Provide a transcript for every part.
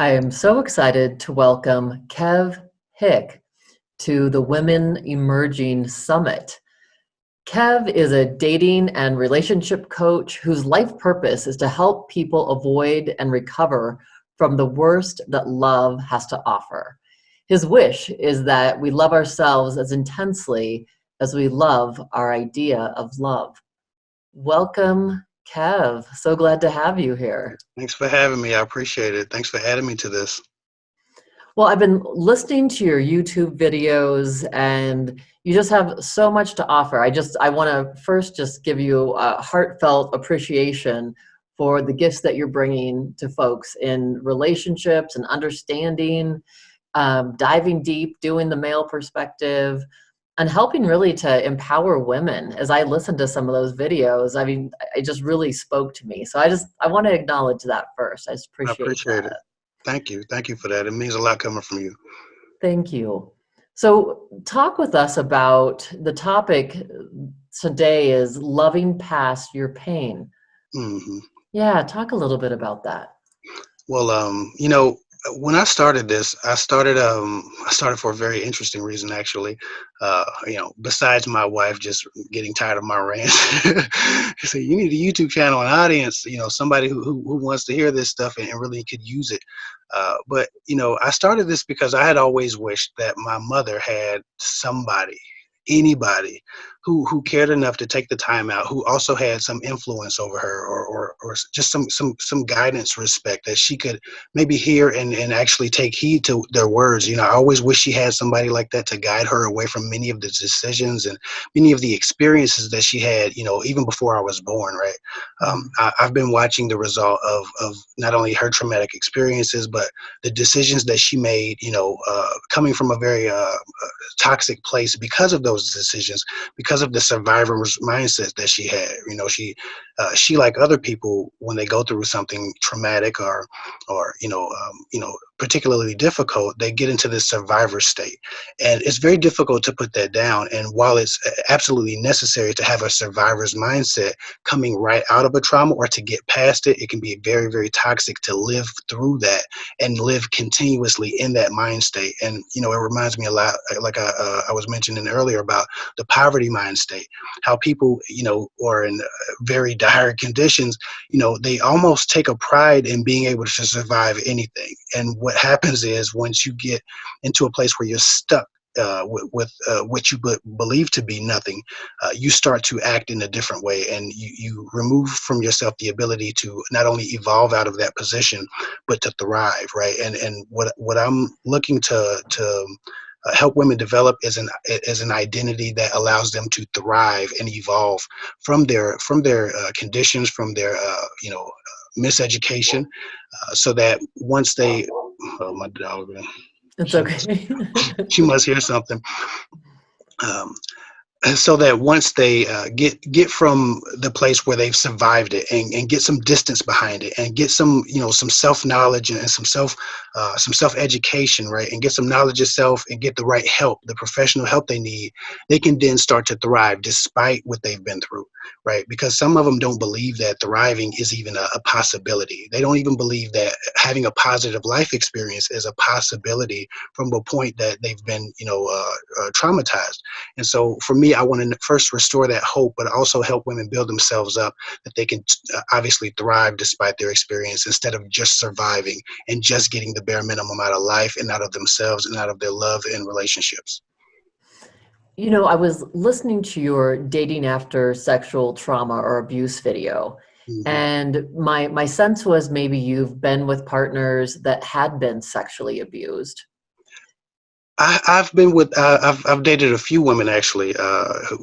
I am so excited to welcome Kev Hick to the Women Emerging Summit. Kev is a dating and relationship coach whose life purpose is to help people avoid and recover from the worst that love has to offer. His wish is that we love ourselves as intensely as we love our idea of love. Welcome, Kev. So glad to have you here. Thanks for having me. I appreciate it. Thanks for adding me to this. Well, I've been listening to your YouTube videos and you just have so much to offer. I want to first just give you a heartfelt appreciation for the gifts that you're bringing to folks in relationships and understanding, diving deep, doing the male perspective, and helping really to empower women. As I listened to some of those videos, I mean, it just really spoke to me. So I want to acknowledge that first. I just I appreciate appreciate it. that. Thank you. Thank you for that. It means a lot coming from you. Thank you. So talk with us about the topic today is loving past your pain. hmm Yeah, talk a little bit about that. Well, when I started this, I started for a very interesting reason, actually. Besides my wife just getting tired of my rant, she said, you need a YouTube channel, an audience, somebody who wants to hear this stuff and really could use it. But I started this because I had always wished that my mother had anybody who cared enough to take the time out, who also had some influence over her, or just some guidance, respect, that she could maybe hear and actually take heed to their words. I always wish she had somebody like that to guide her away from many of the decisions and many of the experiences that she had, even before I was born, right? I've been watching the result of not only her traumatic experiences, but the decisions that she made, coming from a very toxic place because of those decisions, because of the survivor's mindset that she had. She, like other people, when they go through something traumatic or particularly difficult, they get into this survivor state, and it's very difficult to put that down. And while it's absolutely necessary to have a survivor's mindset coming right out of a trauma or to get past it, it can be very, very toxic to live through that and live continuously in that mind state. And it reminds me a lot, like I was mentioning earlier, about the poverty mind state, how people are in very dire conditions. They almost take a pride in being able to survive anything. And what happens is, once you get into a place where you're stuck with what you believe to be nothing, you start to act in a different way, and you remove from yourself the ability to not only evolve out of that position, but to thrive, right? And what I'm looking to help women develop is an identity that allows them to thrive and evolve from their conditions, from their miseducation, so that once they, oh, my dog, It's she okay. she must hear something. Um, so that once they get from the place where they've survived it, and get some distance behind it, and get some self-knowledge and some self-education, right, and get some knowledge of self, and get the right help, the professional help they need, they can then start to thrive despite what they've been through, right? Because some of them don't believe that thriving is even a possibility. They don't even believe that having a positive life experience is a possibility from a point that they've been traumatized. And so for me, I want to first restore that hope, but also help women build themselves up, that they can obviously thrive despite their experience, instead of just surviving and just getting the bare minimum out of life and out of themselves and out of their love and relationships. I was listening to your dating after sexual trauma or abuse video, hmm and my sense was maybe you've been with partners that had been sexually abused. I've been with I've dated a few women, actually,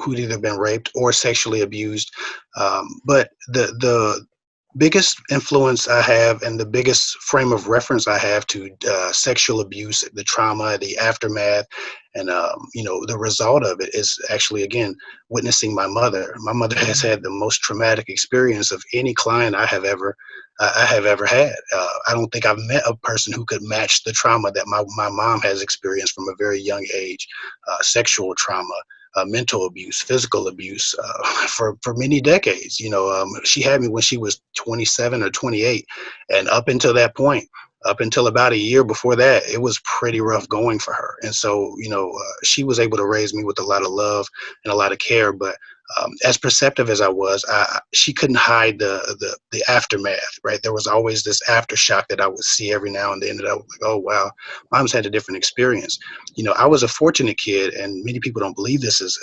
who'd either been raped or sexually abused, but the biggest influence I have, and the biggest frame of reference I have to sexual abuse, the trauma, the aftermath, and the result of it, is actually, again, witnessing my mother. My mother has had the most traumatic experience of any client I have ever had. I don't think I've met a person who could match the trauma that my mom has experienced from a very young age. Sexual trauma, mental abuse, physical abuse, for many decades. She had me when she was 27 or 28, and up until that point, up until about a year before that, it was pretty rough going for her. And so, she was able to raise me with a lot of love and a lot of care. But as perceptive as I was, she couldn't hide the aftermath, right? There was always this aftershock that I would see every now and then that I was like, oh, wow, mom's had a different experience. I was a fortunate kid, and many people don't believe this is,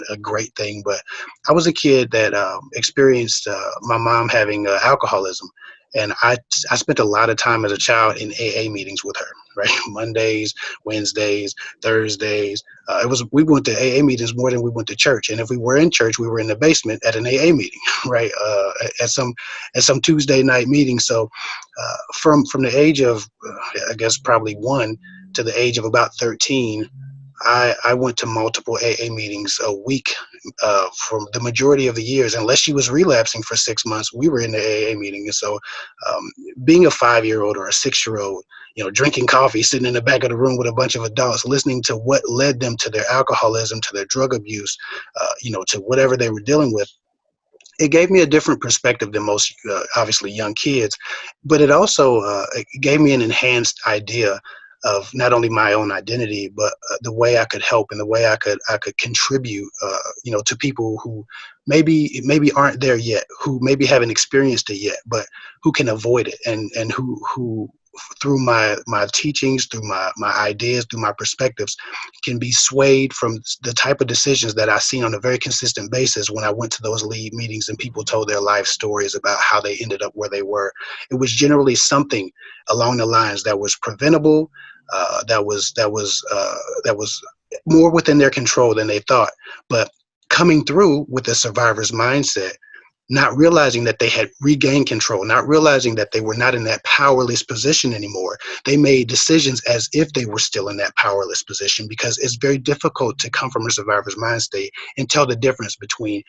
a great thing, but I was a kid that experienced my mom having alcoholism. And I spent a lot of time as a child in AA meetings with her, right? Mondays, Wednesdays, Thursdays. We went to AA meetings more than we went to church. And if we were in church, we were in the basement at an AA meeting, right? At some Tuesday night meeting. So from the age of, I guess, probably 1 to the age of about 13, I went to multiple AA meetings a week for the majority of the years. Unless she was relapsing for 6 months, we were in the AA meeting. And so being a 5-year-old or a 6-year-old, drinking coffee, sitting in the back of the room with a bunch of adults, listening to what led them to their alcoholism, to their drug abuse, to whatever they were dealing with, it gave me a different perspective than most, obviously, young kids. But it also it gave me an enhanced idea of not only my own identity, but the way I could help and the way I could contribute, to people who maybe aren't there yet, who maybe haven't experienced it yet, but who can avoid it, and who through my teachings, through my ideas, through my perspectives, can be swayed from the type of decisions that I seen on a very consistent basis when I went to those lead meetings and people told their life stories about how they ended up where they were. It was generally something along the lines that was preventable, that was more within their control than they thought. But coming through with a survivor's mindset, not realizing that they had regained control, not realizing that they were not in that powerless position anymore. They made decisions as if they were still in that powerless position, because it's very difficult to come from a survivor's mind state and tell the difference between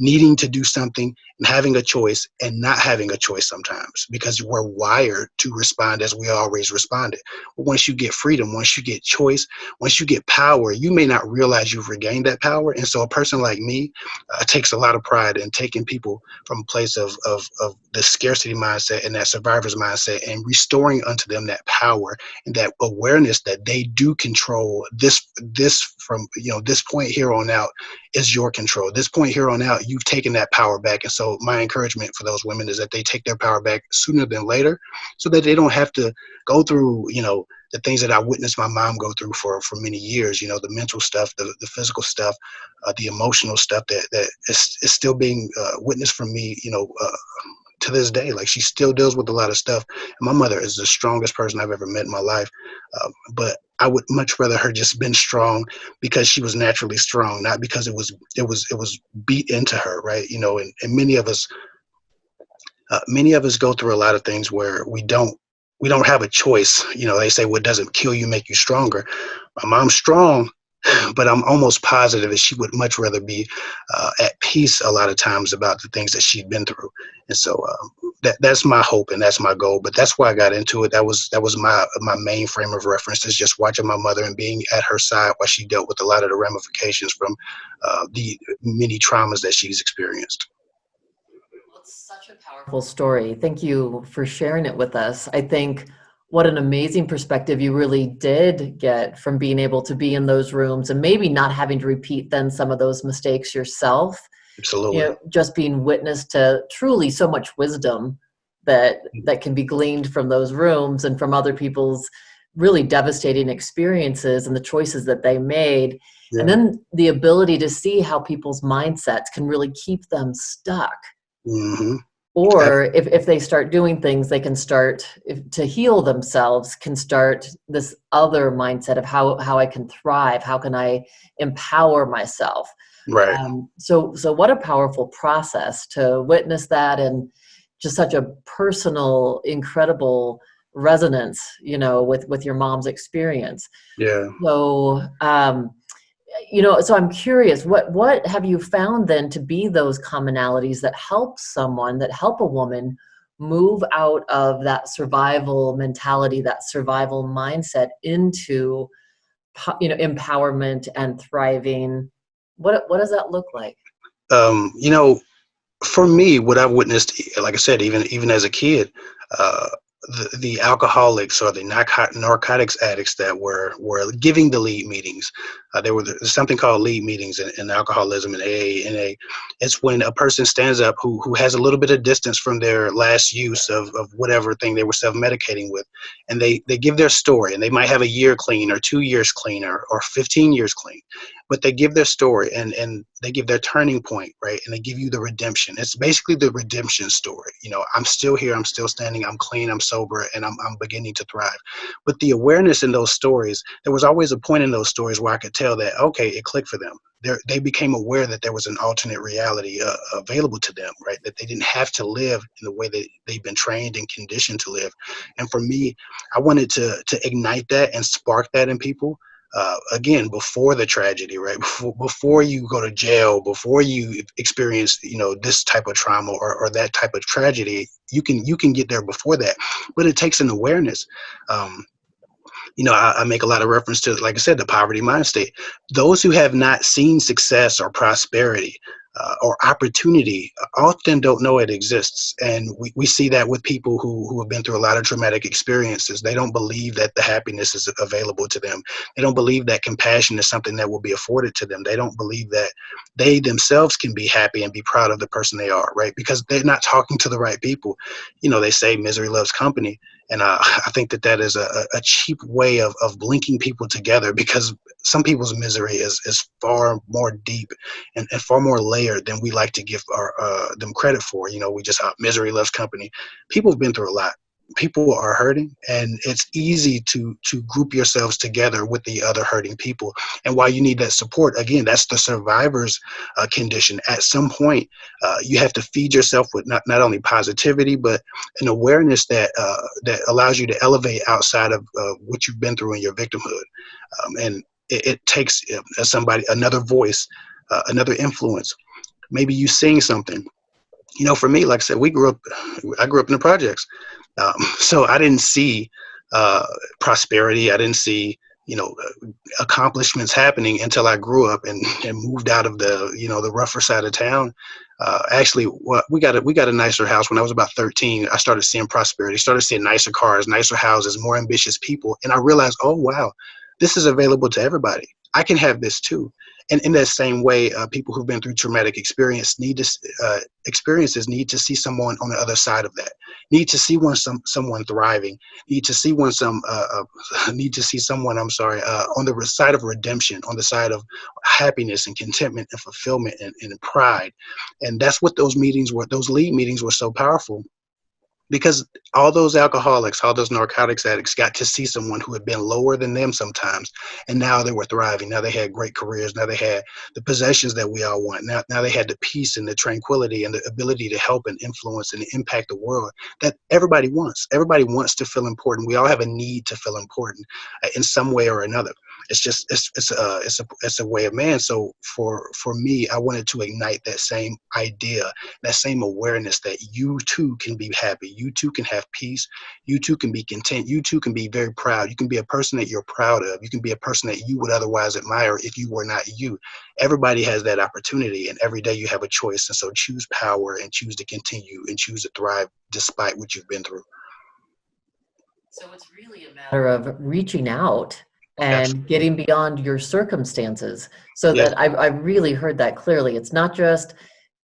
needing to do something and having a choice and not having a choice sometimes, because we're wired to respond as we always responded. But once you get freedom, once you get choice, once you get power, you may not realize you've regained that power. And so a person like me takes a lot of pride in taking people from a place of the scarcity mindset and that survivor's mindset and restoring unto them that power and that awareness that they do control this from, this point here on out is your control. This point here on out, you've taken that power back. And so my encouragement for those women is that they take their power back sooner than later, so that they don't have to go through, the things that I witnessed my mom go through for many years, the mental stuff, the physical stuff, the emotional stuff that is still being witnessed from me, to this day. Like, she still deals with a lot of stuff. And my mother is the strongest person I've ever met in my life. But I would much rather her just been strong because she was naturally strong, not because it was beat into her, right? And many of us go through a lot of things where we don't have a choice. They say what doesn't kill you make you stronger. My mom's strong, but I'm almost positive that she would much rather be at peace a lot of times about the things that she'd been through. And so that's my hope and that's my goal. But that's why I got into it. That was my main frame of reference, is just watching my mother and being at her side while she dealt with a lot of the ramifications from the many traumas that she's experienced. It's such a powerful story. Thank you for sharing it with us. I think what an amazing perspective you really did get from being able to be in those rooms and maybe not having to repeat then some of those mistakes yourself. Absolutely. Just being witness to truly so much wisdom that can be gleaned from those rooms and from other people's really devastating experiences and the choices that they made. Yeah. And then the ability to see how people's mindsets can really keep them stuck. Mm-hmm. Or if they start doing things, they can start to heal themselves, can start this other mindset of how I can thrive, how can I empower myself. Right. So what a powerful process to witness that, and just such a personal, incredible resonance, with your mom's experience. Yeah. So, so I'm curious, what have you found then to be those commonalities that help a woman move out of that survival mentality, that survival mindset into, empowerment and thriving? What does that look like? For me, what I've witnessed, like I said, even as a kid, the alcoholics or the narcotics addicts that were giving the lead meetings. There's something called lead meetings in alcoholism and AA. It's when a person stands up who has a little bit of distance from their last use of whatever thing they were self-medicating with, and they give their story, and they might have a year clean or 2 years clean or 15 years clean, but they give their story and they give their turning point, right? And they give you the redemption. It's basically the redemption story. I'm still here, I'm still standing, I'm clean, I'm sober, and I'm beginning to thrive. But the awareness in those stories, there was always a point in those stories where I could tell that, okay, it clicked for them. They became aware that there was an alternate reality available to them, right? That they didn't have to live in the way that they've been trained and conditioned to live. And for me, I wanted to ignite that and spark that in people. Again, before the tragedy, right? Before you go to jail, before you experience, this type of trauma or that type of tragedy, you can get there before that. But it takes an awareness. I make a lot of reference to, like I said, the poverty mind state. Those who have not seen success or prosperity or opportunity often don't know it exists. And we see that with people who have been through a lot of traumatic experiences. They don't believe that the happiness is available to them. They don't believe that compassion is something that will be afforded to them. They don't believe that they themselves can be happy and be proud of the person they are, right? Because they're not talking to the right people. They say misery loves company. And I think that is a cheap way of linking people together, because some people's misery is far more deep and far more layered than we like to give them credit for. We just misery loves company. People have been through a lot. People are hurting, and it's easy to group yourselves together with the other hurting people. And while you need that support, again, that's the survivor's condition. At some point, you have to feed yourself with not only positivity, but an awareness that allows you to elevate outside of what you've been through in your victimhood. And it takes another voice, another influence. Maybe you sing something. For me, like I said, I grew up in the projects. So I didn't see prosperity. I didn't see, accomplishments happening until I grew up and moved out of the rougher side of town. Actually, we got a nicer house when I was about 13. I started seeing prosperity, started seeing nicer cars, nicer houses, more ambitious people. And I realized, oh, wow, this is available to everybody. I can have this too. And in that same way, people who've been through traumatic experiences need to see someone on the other side of that. Need to see someone thriving. Need to see someone. I'm sorry, on the side of redemption, on the side of happiness and contentment and fulfillment and pride. And that's what those meetings were. Those lead meetings were so powerful. Because all those alcoholics, all those narcotics addicts got to see someone who had been lower than them sometimes, and now they were thriving. Now they had great careers. Now they had the possessions that we all want. Now they had the peace and the tranquility and the ability to help and influence and impact the world that everybody wants. Everybody wants to feel important. We all have a need to feel important in some way or another. It's just it's a way of man. So for me, I wanted to ignite that same idea, that same awareness that you too can be happy. You too can have peace. You too can be content. You too can be very proud. You can be a person that you're proud of. You can be a person that you would otherwise admire if you were not you. Everybody has that opportunity, and every day you have a choice. And so choose power and choose to continue and choose to thrive despite what you've been through. So it's really a matter of reaching out and Absolutely. getting beyond your circumstances. So Yes. that I really heard that clearly. It's not just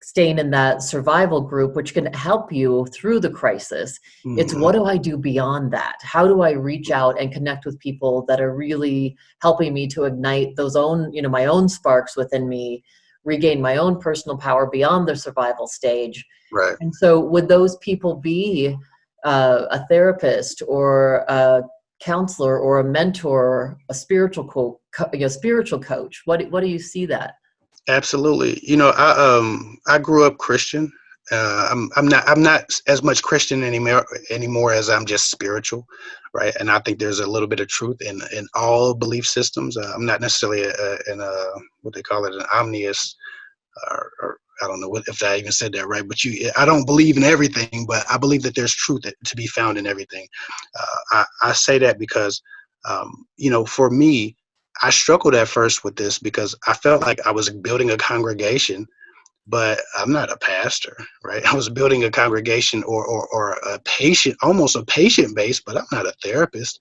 staying in that survival group, which can help you through the crisis. It's Mhm. what do I do beyond that? How do I reach out and connect with people that are really helping me to ignite those own, my own sparks within me, regain my own personal power beyond the survival stage? Right. And so would those people be a therapist or a counselor or a mentor, a spiritual coach? What do you see that? Absolutely. I grew up Christian. I'm not as much Christian anymore as I'm just spiritual, right? And I think there's a little bit of truth in all belief systems. I'm not necessarily what they call it, an omnius, or I don't know if I even said that right. But I don't believe in everything, but I believe that there's truth to be found in everything. I say that because, for me, I struggled at first with this because I felt like I was building a congregation but I'm not a pastor, right? I was building a congregation or a patient, almost a patient base, but I'm not a therapist.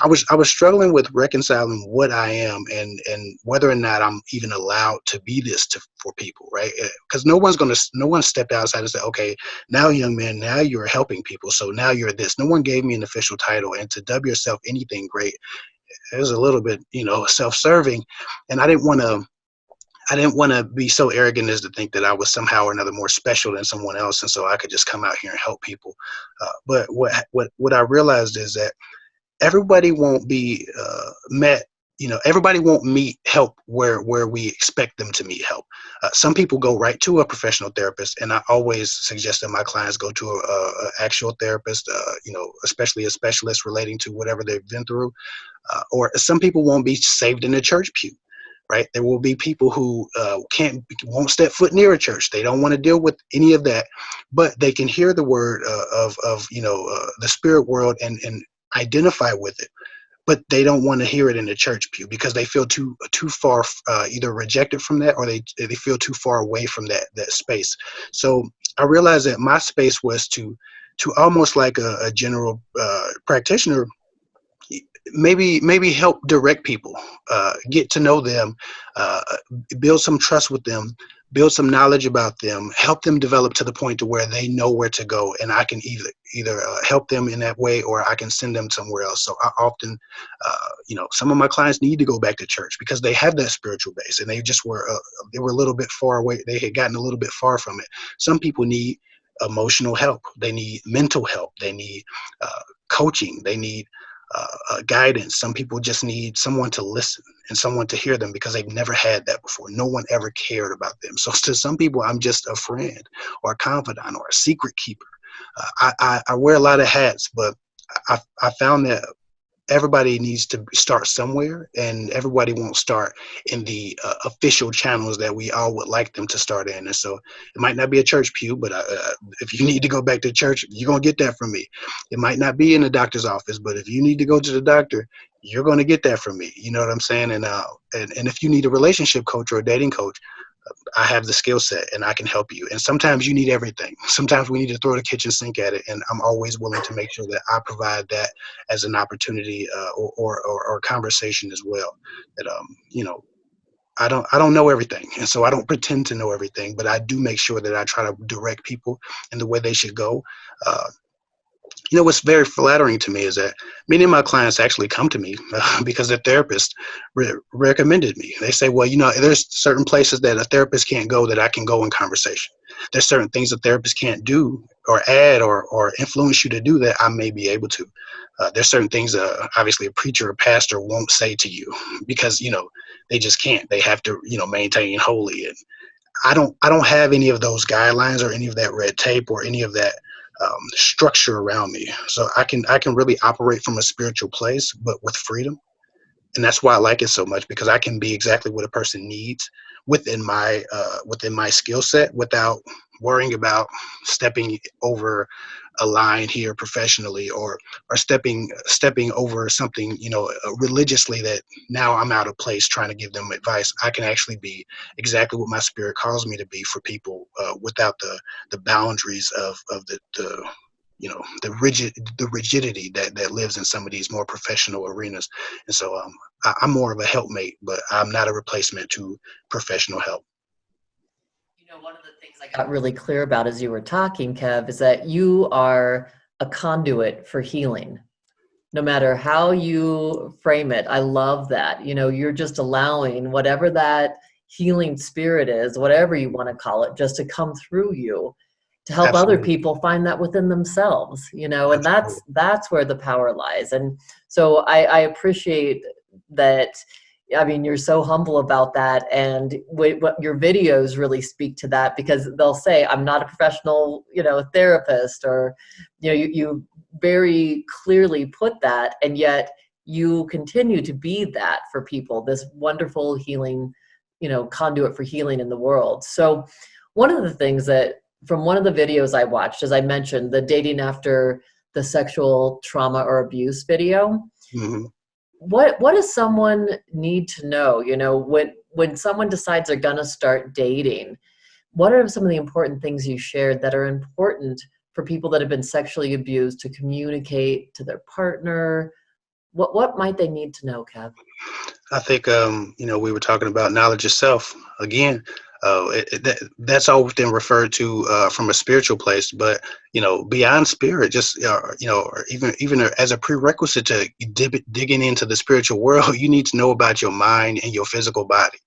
I was struggling with reconciling what I am and whether or not I'm even allowed to be this for people, right? Because no one stepped outside and said, okay, now young man, now you're helping people, so now you're this. No one gave me an official title, and to dub yourself anything great, it was a little bit, self-serving, and I didn't want to be so arrogant as to think that I was somehow or another more special than someone else, and so I could just come out here and help people. But what I realized is that everybody won't be met. Everybody won't meet help where we expect them to meet help. Some people go right to a professional therapist, and I always suggest that my clients go to a actual therapist. Especially a specialist relating to whatever they've been through. Or some people won't be saved in a church pew, right? There will be people who won't step foot near a church. They don't want to deal with any of that, but they can hear the word of the spirit world and identify with it. But they don't want to hear it in the church pew because they feel too far either rejected from that, or they feel too far away from that space. So I realized that my space was to almost like a general practitioner, maybe help direct people, get to know them, uh, build some trust with them, build some knowledge about them, help them develop to the point to where they know where to go, and I can either help them in that way, or I can send them somewhere else. So I often, some of my clients need to go back to church because they have that spiritual base, and they were a little bit far away. They had gotten a little bit far from it. Some people need emotional help. They need mental help. They need coaching. They need guidance. Some people just need someone to listen and someone to hear them because they've never had that before. No one ever cared about them. So to some people, I'm just a friend or a confidant or a secret keeper. I wear a lot of hats, but I found that everybody needs to start somewhere, and everybody won't start in the official channels that we all would like them to start in. And so it might not be a church pew, but if you need to go back to church, you're going to get that from me. It might not be in the doctor's office, but if you need to go to the doctor, you're going to get that from me. You know what I'm saying? And if you need a relationship coach or a dating coach, I have the skill set and I can help you. And sometimes you need everything. Sometimes we need to throw the kitchen sink at it. And I'm always willing to make sure that I provide that as an opportunity or conversation as well. That, I don't know everything. And so I don't pretend to know everything, but I do make sure that I try to direct people in the way they should go. Uh, what's very flattering to me is that many of my clients actually come to me because their therapist recommended me. They say, well, there's certain places that a therapist can't go that I can go in conversation. There's certain things a therapist can't do or add or influence you to do that I may be able to. There's certain things obviously a preacher or pastor won't say to you because, they just can't. They have to, maintain holy. And I don't have any of those guidelines or any of that red tape or any of that structure around me. So I can really operate from a spiritual place, but with freedom. And that's why I like it so much, because I can be exactly what a person needs within my skill set without worrying about stepping over a line here professionally or stepping over something religiously that now I'm out of place trying to give them advice. I can actually be exactly what my spirit calls me to be for people without the boundaries of the rigidity that lives in some of these more professional arenas. And so I'm more of a helpmate, but I'm not a replacement to professional help. One of the things I got really clear about as you were talking, Kev, is that you are a conduit for healing. No matter how you frame it, I love that. You're just allowing whatever that healing spirit is, whatever you want to call it, just to come through you to help other Absolutely. people find that within themselves, and Absolutely. that's where the power lies. And so I appreciate that. I mean, you're so humble about that, and what your videos really speak to that, because they'll say, "I'm not a professional, therapist," or, you very clearly put that, and yet you continue to be that for people. This wonderful healing, conduit for healing in the world. So, one of the things that from one of the videos I watched, as I mentioned, the dating after the sexual trauma or abuse video, Hmm. what does someone need to know, when someone decides they're going to start dating? what are some of the important things you shared that are important for people that have been sexually abused to communicate to their partner? What might they need to know, Kev? I think, we were talking about knowledge itself again. That's often referred to from a spiritual place, but beyond spirit, just or even as a prerequisite to digging into the spiritual world, you need to know about your mind and your physical body,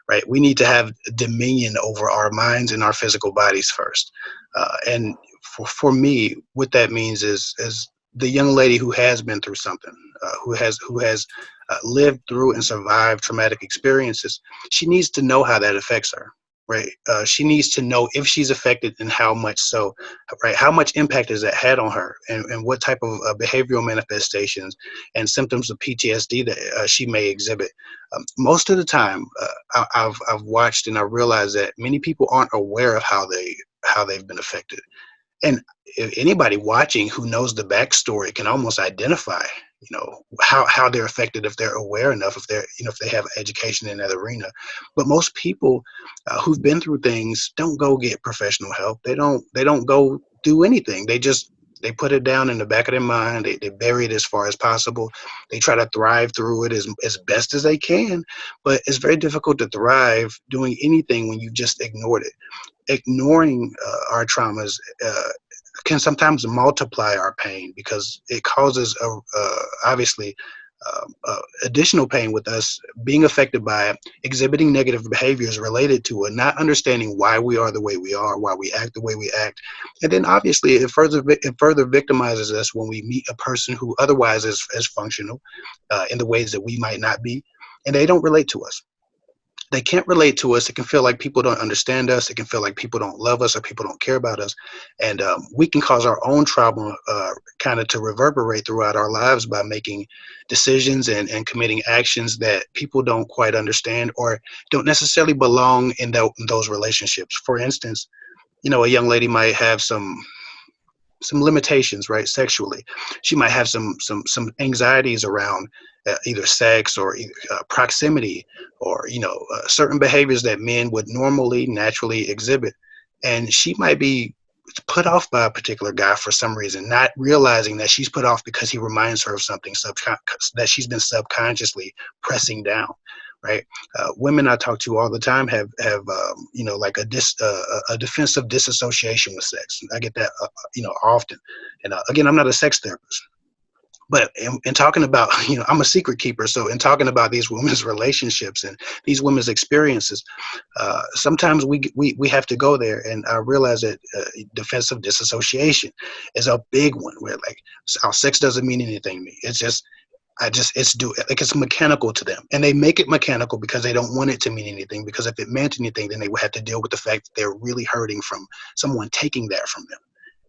right? We need to have dominion over our minds and our physical bodies first. And for me, what that means is the young lady who has been through something, who has lived through and survived traumatic experiences. She needs to know how that affects her. Right. She needs to know if she's affected and how much so, right? How much impact has that had on her, and what type of behavioral manifestations and symptoms of PTSD that she may exhibit. Most of the time, I've watched and I realized that many people aren't aware of how they've been affected. And if anybody watching who knows the backstory can almost identify, how they're affected if they're aware enough, if they have education in that arena. But most people who've been through things don't go get professional help. They don't go do anything. They put it down in the back of their mind. They bury it as far as possible. They try to thrive through it as best as they can. But it's very difficult to thrive doing anything when you just ignored it. Ignoring our traumas can sometimes multiply our pain because it causes obviously additional pain with us being affected by it, exhibiting negative behaviors related to it, not understanding why we are the way we are, why we act the way we act. And then obviously it further victimizes us when we meet a person who otherwise is functional in the ways that we might not be, and they don't relate to us. They can't relate to us. It can feel like people don't understand us. It can feel like people don't love us or people don't care about us. And we can cause our own trauma kind of to reverberate throughout our lives by making decisions and committing actions that people don't quite understand or don't necessarily belong in those relationships. For instance, a young lady might have some limitations, right? Sexually, she might have some anxieties around either sex or proximity, or certain behaviors that men would normally naturally exhibit, and she might be put off by a particular guy for some reason, not realizing that she's put off because he reminds her of something that she's been subconsciously pressing down. Right, women I talk to all the time have like a defensive disassociation with sex. I get that often, and again, I'm not a sex therapist, but in talking about, I'm a secret keeper. So in talking about these women's relationships and these women's experiences, sometimes we have to go there. And I realize that defensive disassociation is a big one, where like our sex doesn't mean anything to me. It's mechanical to them, and they make it mechanical because they don't want it to mean anything, because if it meant anything, then they would have to deal with the fact that they're really hurting from someone taking that from them.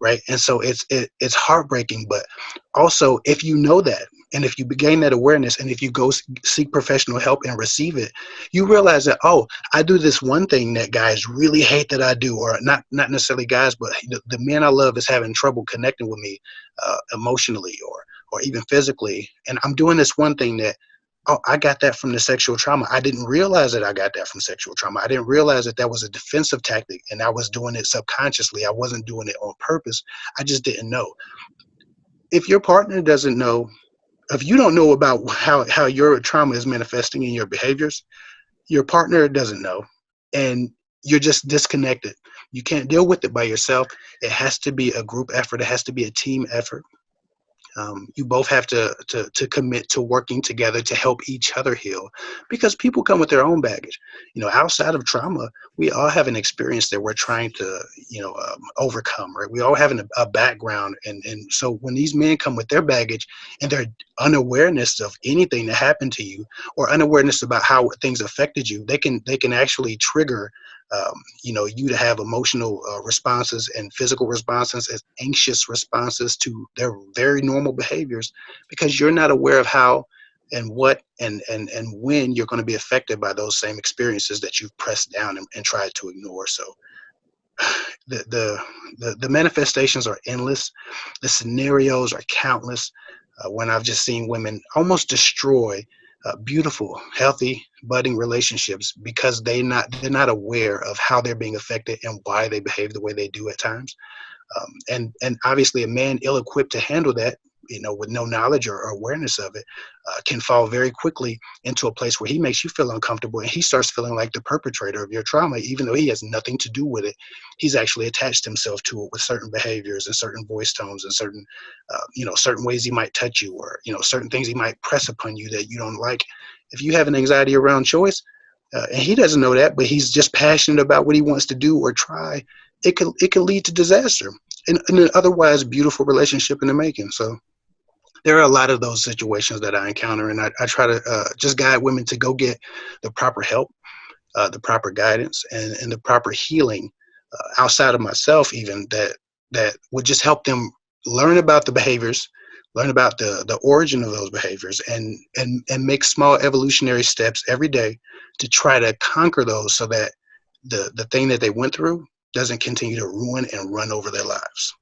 Right. And so it's heartbreaking. But also, if you know that, and if you gain that awareness, and if you go seek professional help and receive it, you realize that, oh, I do this one thing that guys really hate that I do, or not necessarily guys, but the man I love is having trouble connecting with me emotionally or even physically. And I'm doing this one thing that, oh, I got that from the sexual trauma. I didn't realize that I got that from sexual trauma. I didn't realize that that was a defensive tactic, and I was doing it subconsciously. I wasn't doing it on purpose. I just didn't know. If your partner doesn't know, if you don't know about how your trauma is manifesting in your behaviors, your partner doesn't know, and you're just disconnected. You can't deal with it by yourself. It has to be a group effort. It has to be a team effort. You both have to commit to working together to help each other heal, because people come with their own baggage. Outside of trauma, we all have an experience that we're trying to overcome. Right? We all have a background, and so when these men come with their baggage and their unawareness of anything that happened to you, or unawareness about how things affected you, they can actually trigger you to have emotional responses and physical responses as anxious responses to their very normal behaviors, because you're not aware of how and what and when you're going to be affected by those same experiences that you've pressed down and tried to ignore. So the manifestations are endless. The scenarios are countless. When I've just seen women almost destroy beautiful, healthy, budding relationships because they're not aware of how they're being affected and why they behave the way they do at times. And obviously, a man ill-equipped to handle that, with no knowledge or awareness of it, can fall very quickly into a place where he makes you feel uncomfortable, and he starts feeling like the perpetrator of your trauma, even though he has nothing to do with it. He's actually attached himself to it with certain behaviors and certain voice tones and certain ways he might touch you, or certain things he might press upon you that you don't like. If you have an anxiety around choice, and he doesn't know that, but he's just passionate about what he wants to do or try, it can lead to disaster in an otherwise beautiful relationship in the making. So there are a lot of those situations that I encounter, and I try to just guide women to go get the proper help, the proper guidance, and the proper healing outside of myself, even that would just help them learn about the behaviors, learn about the origin of those behaviors, and make small evolutionary steps every day to try to conquer those, so that the thing that they went through doesn't continue to ruin and run over their lives.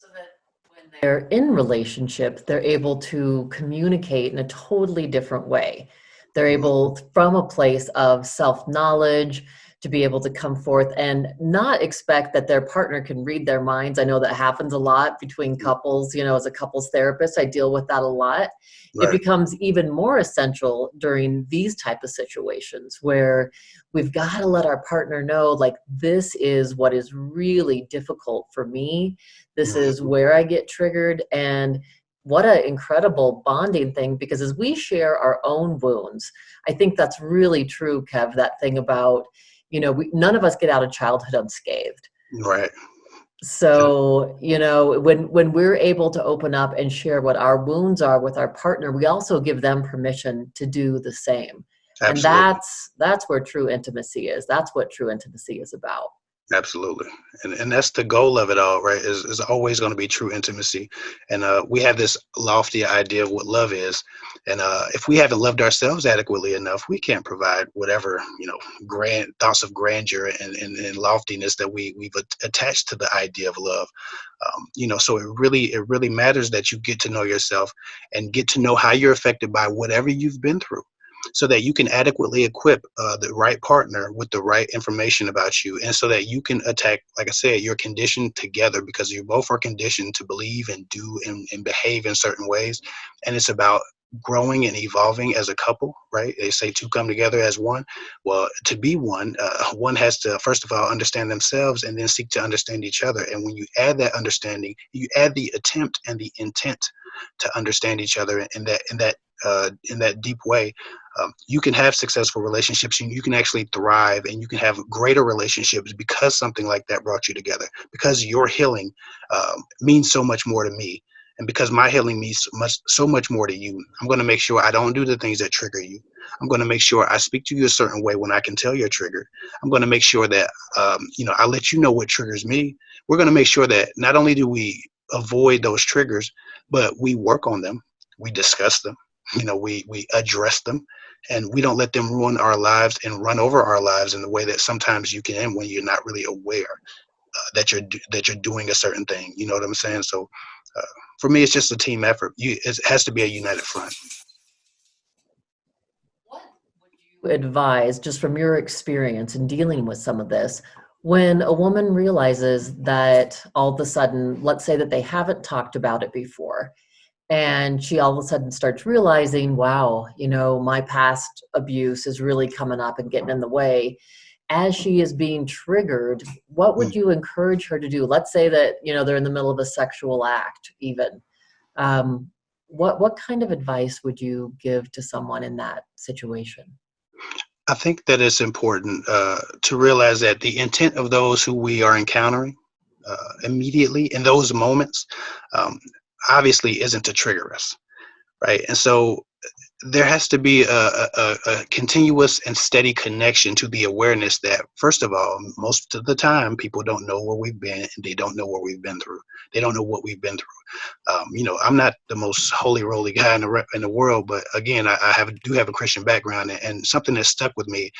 So that when they're in relationship, they're able to communicate in a totally different way. They're able, from a place of self-knowledge, to be able to come forth and not expect that their partner can read their minds. I know that happens a lot between couples. As a couples therapist, I deal with that a lot. It Right. becomes even more essential during these type of situations where we've got to let our partner know, like, this is what is really difficult for me. This is Mhm. where I get triggered. And what an incredible bonding thing, because as we share our own wounds, I think that's really true, Kev, that thing about, none of us get out of childhood unscathed. Right. So, when we're able to open up and share what our wounds are with our partner, we also give them permission to do the same. And Absolutely. that's where true intimacy is. That's what true intimacy is about. Absolutely. And that's the goal of it all, right? Is always going to be true intimacy. And we have this lofty idea of what love is. And if we haven't loved ourselves adequately enough, we can't provide whatever, grand thoughts of grandeur and loftiness that we've attached to the idea of love. So it really matters that you get to know yourself and get to know how you're affected by whatever you've been through, so that you can adequately equip the right partner with the right information about you, and so that you can attack, like I said, you're conditioned together, because you both are conditioned to believe and do and behave in certain ways. And it's about growing and evolving as a couple, right? They say two come together as one. Well, to be one, one has to first of all understand themselves and then seek to understand each other. And when you add that understanding, you add the attempt and the intent to understand each other in that deep way. You can have successful relationships, and you can actually thrive, and you can have greater relationships because something like that brought you together, because your healing means so much more to me, and because my healing means so much more to you. I'm going to make sure I don't do the things that trigger you. I'm going to make sure I speak to you a certain way when I can tell you're triggered. I'm going to make sure that I let you know what triggers me. We're going to make sure that not only do we avoid those triggers, but we work on them, we discuss them, we address them, and we don't let them ruin our lives and run over our lives in the way that sometimes you can when you're not really aware that you're doing a certain thing. You know what I'm saying? So uh, for me, it's just a team effort. It has to be a united front. What would you advise, just from your experience in dealing with some of this, when a woman realizes that all of a sudden, let's say that they haven't talked about it before, and she all of a sudden starts realizing, wow, my past abuse is really coming up and getting in the way. As she is being triggered, what would Mm. you encourage her to do? Let's say that, they're in the middle of a sexual act even. Um, what kind of advice would you give to someone in that situation? I think that it's important to realize that the intent of those who we are encountering immediately in those moments, um, obviously isn't to trigger us, right? And so there has to be a continuous and steady connection to the awareness that, first of all, most of the time people don't know where we've been, and they don't know what we've been through. They don't know what we've been through. I'm not the most holy roly guy in the world, but again, I do have a Christian background, and something that stuck with me,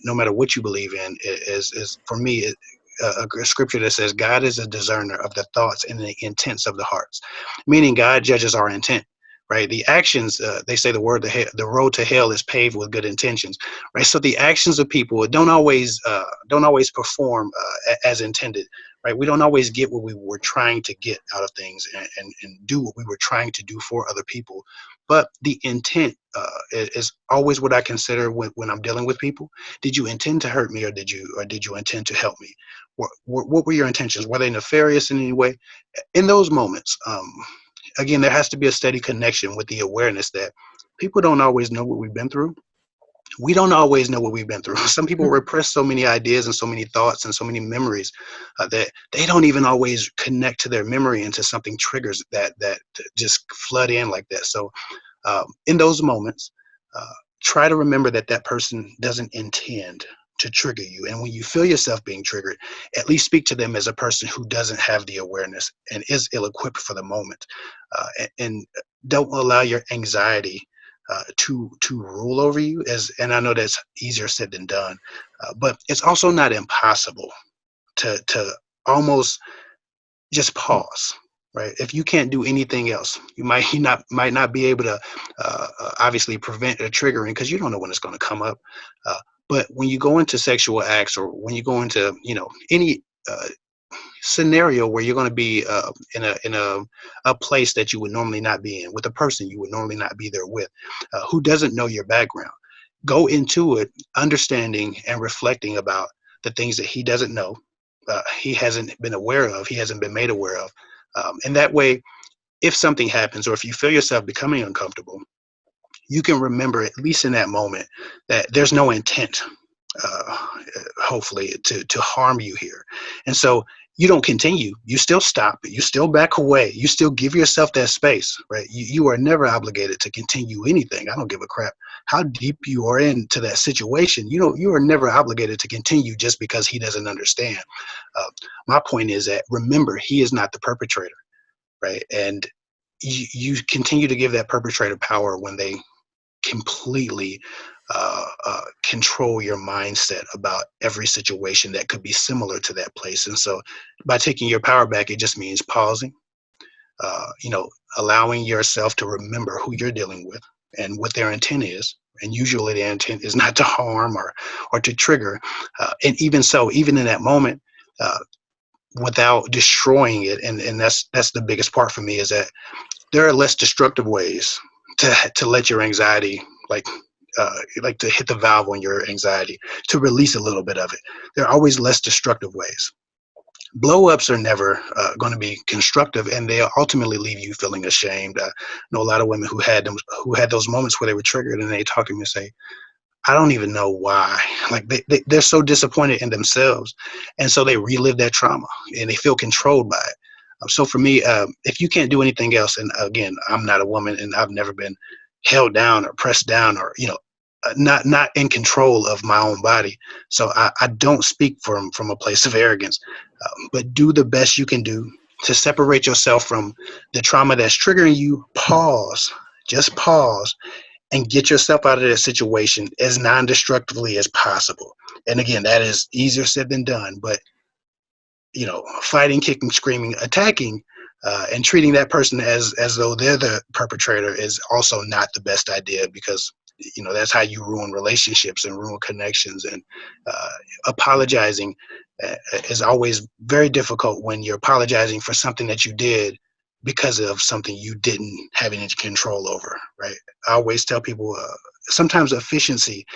no matter what you believe in, is for me a scripture that says God is a discerner of the thoughts and the intents of the hearts, meaning God judges our intent. right? The actions, they say the road to hell is paved with good intentions, right? So the actions of people don't always perform as intended, right? We don't always get what we were trying to get out of things, and do what we were trying to do for other people. But the intent is always what I consider when I'm dealing with people. Did you intend to hurt me, or did you intend to help me? What were your intentions? Were they nefarious in any way? In those moments, again, there has to be a steady connection with the awareness that people don't always know what we've been through. We don't always know what we've been through. Some people repress so many ideas and so many thoughts and so many memories that they don't even always connect to their memory until something triggers that just flood in like that. So in those moments, uh, try to remember that that person doesn't intend to trigger you. And when you feel yourself being triggered, at least speak to them as a person who doesn't have the awareness and is ill-equipped for the moment. And don't allow your anxiety to rule over you. And I know that's easier said than done, but it's also not impossible to almost just pause, right? If you can't do anything else, you might not be able to obviously prevent a triggering because you don't know when it's going to come up. Uh, but when you go into sexual acts, or when you go into any scenario where you're going to be in a place that you would normally not be in, with a person you would normally not be there with, who doesn't know your background, go into it understanding and reflecting about the things that he doesn't know, he hasn't been aware of, he hasn't been made aware of. And that way, if something happens, or if you feel yourself becoming uncomfortable, you can remember, at least in that moment, that there's no intent, uh, hopefully, to harm you here. And so you don't continue. You still stop. You still back away. You still give yourself that space, right? You are never obligated to continue anything. I don't give a crap how deep you are into that situation. You are never obligated to continue just because he doesn't understand. Uh, my point is that, remember, he is not the perpetrator, right? And you continue to give that perpetrator power when they completely control your mindset about every situation that could be similar to that place. And so, by taking your power back, it just means pausing, allowing yourself to remember who you're dealing with and what their intent is. And usually, their intent is not to harm or to trigger. And even so, even in that moment, uh, without destroying it, and that's the biggest part for me, is that there are less destructive ways to let your anxiety, like to hit the valve on your anxiety, to release a little bit of it. There are always less destructive ways. Blow ups are never going to be constructive, and they ultimately leave you feeling ashamed. I know a lot of women who had those moments where they were triggered, and they talk to me and say, I don't even know why. Like they're so disappointed in themselves. And so they relive that trauma and they feel controlled by it. So for me, if you can't do anything else, and again, I'm not a woman and I've never been held down or pressed down, or, not in control of my own body. So I don't speak from a place of arrogance, but do the best you can do to separate yourself from the trauma that's triggering you. Pause, just pause, and get yourself out of that situation as non-destructively as possible. And again, that is easier said than done, but fighting, kicking, screaming, attacking, and treating that person as though they're the perpetrator is also not the best idea, because that's how you ruin relationships and ruin connections. And apologizing is always very difficult when you're apologizing for something that you did because of something you didn't have any control over, right? I always tell people, sometimes efficiency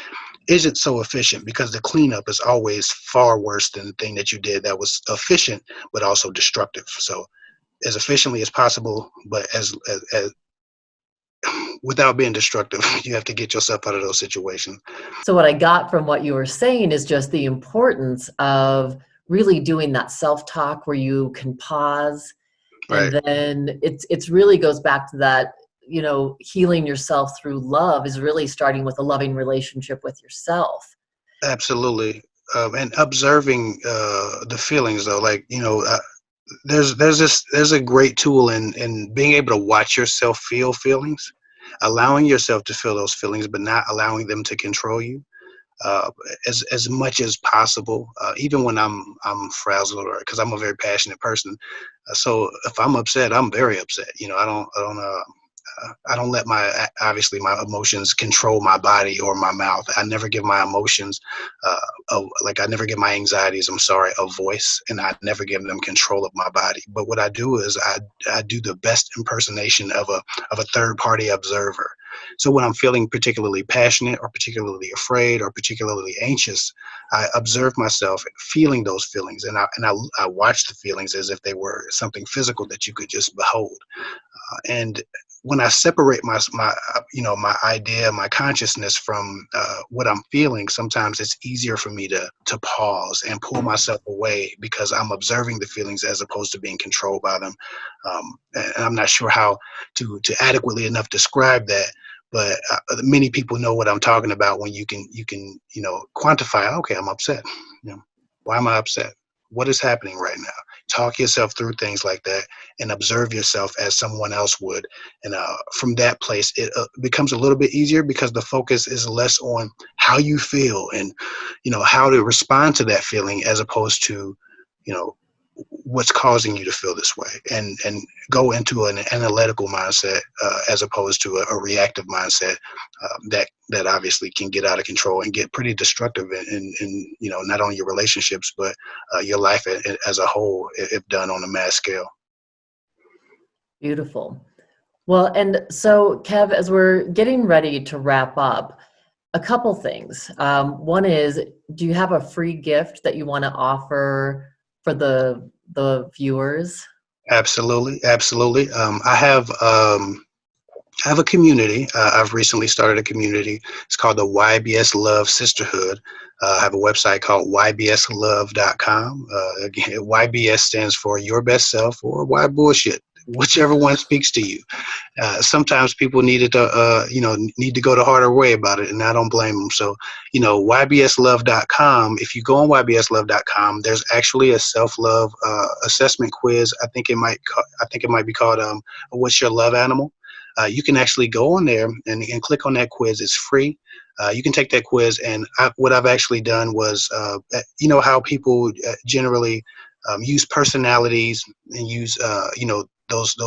isn't so efficient because the cleanup is always far worse than the thing that you did that was efficient but also destructive. So as efficiently as possible, but as without being destructive, you have to get yourself out of those situations. So what I got from what you were saying is just the importance of really doing that self-talk where you can pause, and Right. then it's really goes back to that, healing yourself through love is really starting with a loving relationship with yourself. Absolutely. And observing the feelings, though, like, there's a great tool in being able to watch yourself feel feelings, allowing yourself to feel those feelings, but not allowing them to control you, uh, as much as possible. Even when I'm frazzled, or because I'm a very passionate person, so if I'm upset, I'm very upset. I don't I don't let obviously my emotions control my body or my mouth. I never give my emotions, I never give my anxieties, I'm sorry, a voice, and I never give them control of my body. But what I do is I do the best impersonation of a third party observer. So when I'm feeling particularly passionate or particularly afraid or particularly anxious, I observe myself feeling those feelings, and I watch the feelings as if they were something physical that you could just behold. And when I separate my idea, my consciousness from what I'm feeling, sometimes it's easier for me to pause and pull myself away because I'm observing the feelings as opposed to being controlled by them. And I'm not sure how to adequately enough describe that, but many people know what I'm talking about when you can quantify. Okay, I'm upset. Why am I upset? What is happening right now? Talk yourself through things like that and observe yourself as someone else would. And from that place, it becomes a little bit easier because the focus is less on how you feel and, how to respond to that feeling as opposed to, you know, what's causing you to feel this way, and go into an analytical mindset as opposed to a reactive mindset that obviously can get out of control and get pretty destructive in not only your relationships but your life as a whole if done on a mass scale. Beautiful. Well, and so Kev, as we're getting ready to wrap up, a couple things. One is, do you have a free gift that you want to offer for the viewers? Absolutely, absolutely. I have a community. I've recently started a community. It's called the YBS Love Sisterhood. I have a website called ybslove.com. Again, YBS stands for Your Best Self or Why Bullshit, whichever one speaks to you. Sometimes people need to go the harder way about it, and I don't blame them. So, ybslove.com. If you go on ybslove.com, there's actually a self-love assessment quiz. I think it might be called "What's Your Love Animal?" You can actually go on there and click on that quiz. It's free. You can take that quiz, and what I've actually done was, how people generally use personalities and use, those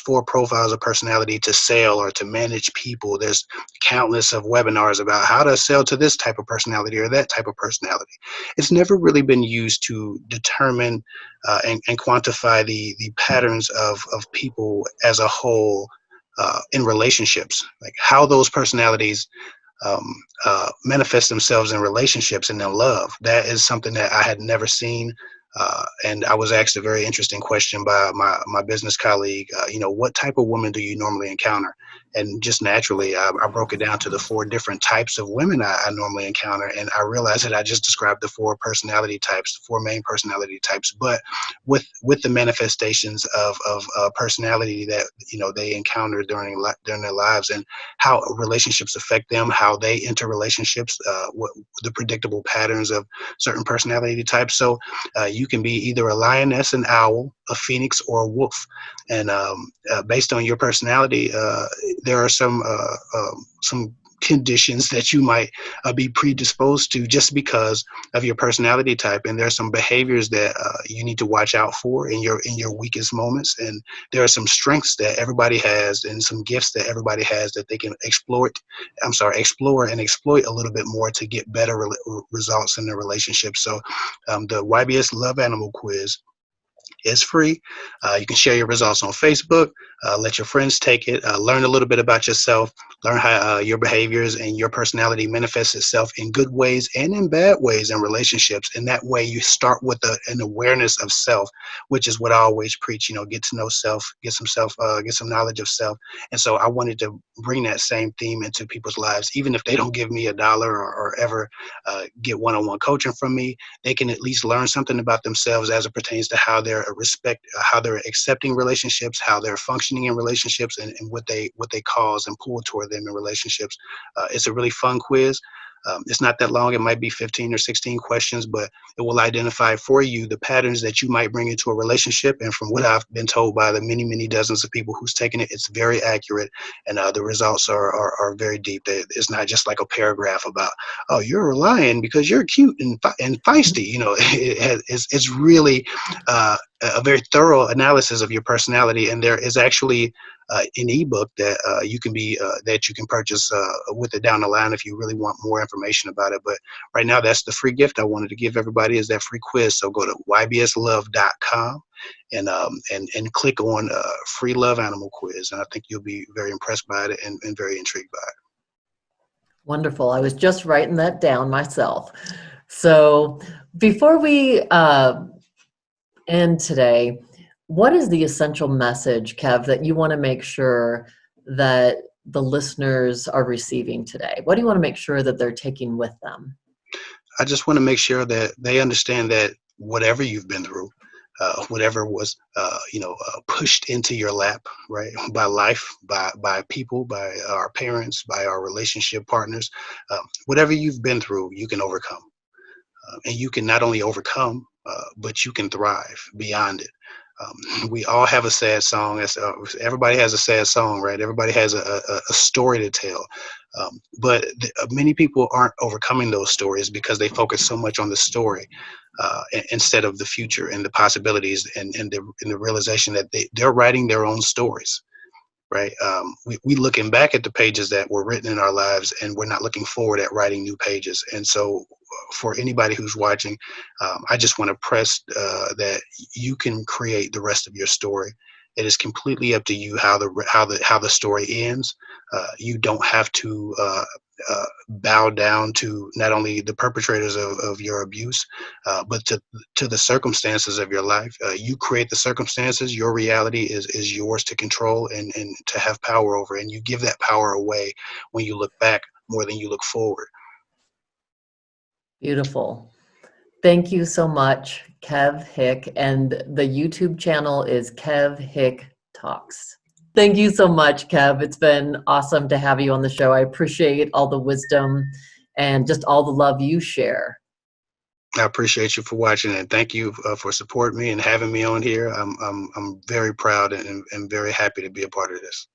four profiles of personality to sell or to manage people. There's countless of webinars about how to sell to this type of personality or that type of personality. It's never really been used to determine and quantify the patterns of people as a whole in relationships, like how those personalities manifest themselves in relationships and in love. That is something that I had never seen. And I was asked a very interesting question by my business colleague, what type of woman do you normally encounter? And just naturally, I broke it down to the four different types of women I normally encounter. And I realized that I just described the four personality types, the four main personality types, but with the manifestations of personality that, they encounter during their lives, and how relationships affect them, how they enter relationships, what the predictable patterns of certain personality types. So you can be either a lioness, an owl, a phoenix, or a wolf. And based on your personality, there are some conditions that you might be predisposed to just because of your personality type, and there are some behaviors that you need to watch out for in your weakest moments, and there are some strengths that everybody has and some gifts that everybody has that they can explore and exploit a little bit more to get better results in their relationship. So the YBS Love Animal Quiz is free. You can share your results on Facebook, let your friends take it, learn a little bit about yourself, learn how your behaviors and your personality manifests itself in good ways and in bad ways in relationships. And that way you start with an awareness of self, which is what I always preach, get to know self, get some knowledge of self. And so I wanted to bring that same theme into people's lives. Even if they don't give me $1 or ever get one-on-one coaching from me, they can at least learn something about themselves as it pertains to how they're accepting relationships, how they're functioning in relationships, and what they cause and pull toward them in relationships. It's a really fun quiz. It's not that long. It might be 15 or 16 questions, but it will identify for you the patterns that you might bring into a relationship. And from what I've been told by the many, many dozens of people who's taken it, it's very accurate, and the results are very deep. It's not just like a paragraph about, oh, you're a lion because you're cute and feisty. It's really a very thorough analysis of your personality, and there is actually an ebook that that you can purchase with it down the line if you really want more information about it. But right now, that's the free gift I wanted to give everybody, is that free quiz. So go to ybslove.com and click on free love animal quiz, and I think you'll be very impressed by it and very intrigued by it. Wonderful. I was just writing that down myself. So before we end today, what is the essential message, Kev, that you want to make sure that the listeners are receiving today? What do you want to make sure that they're taking with them? I just want to make sure that they understand that whatever you've been through, whatever was, pushed into your lap, right, by life, by people, by our parents, by our relationship partners, whatever you've been through, you can overcome, and you can not only overcome, but you can thrive beyond it. We all have a sad song. Everybody has a sad song, right? Everybody has a story to tell. But many people aren't overcoming those stories because they focus so much on the story instead of the future and the possibilities and the realization that they're writing their own stories. Right. We looking back at the pages that were written in our lives, and we're not looking forward at writing new pages. And so for anybody who's watching, I just want to press that you can create the rest of your story. It is completely up to you how the story ends. You don't have to bow down to not only the perpetrators of your abuse, but to the circumstances of your life. You create the circumstances. Your reality is yours to control and to have power over, and you give that power away when you look back more than you look forward. Beautiful. Thank you so much, Kev Hick. And the YouTube channel is Kev Hick Talks. Thank you so much, Kev. It's been awesome to have you on the show. I appreciate all the wisdom and just all the love you share. I appreciate you for watching, and thank you for supporting me and having me on here. I'm very proud and very happy to be a part of this.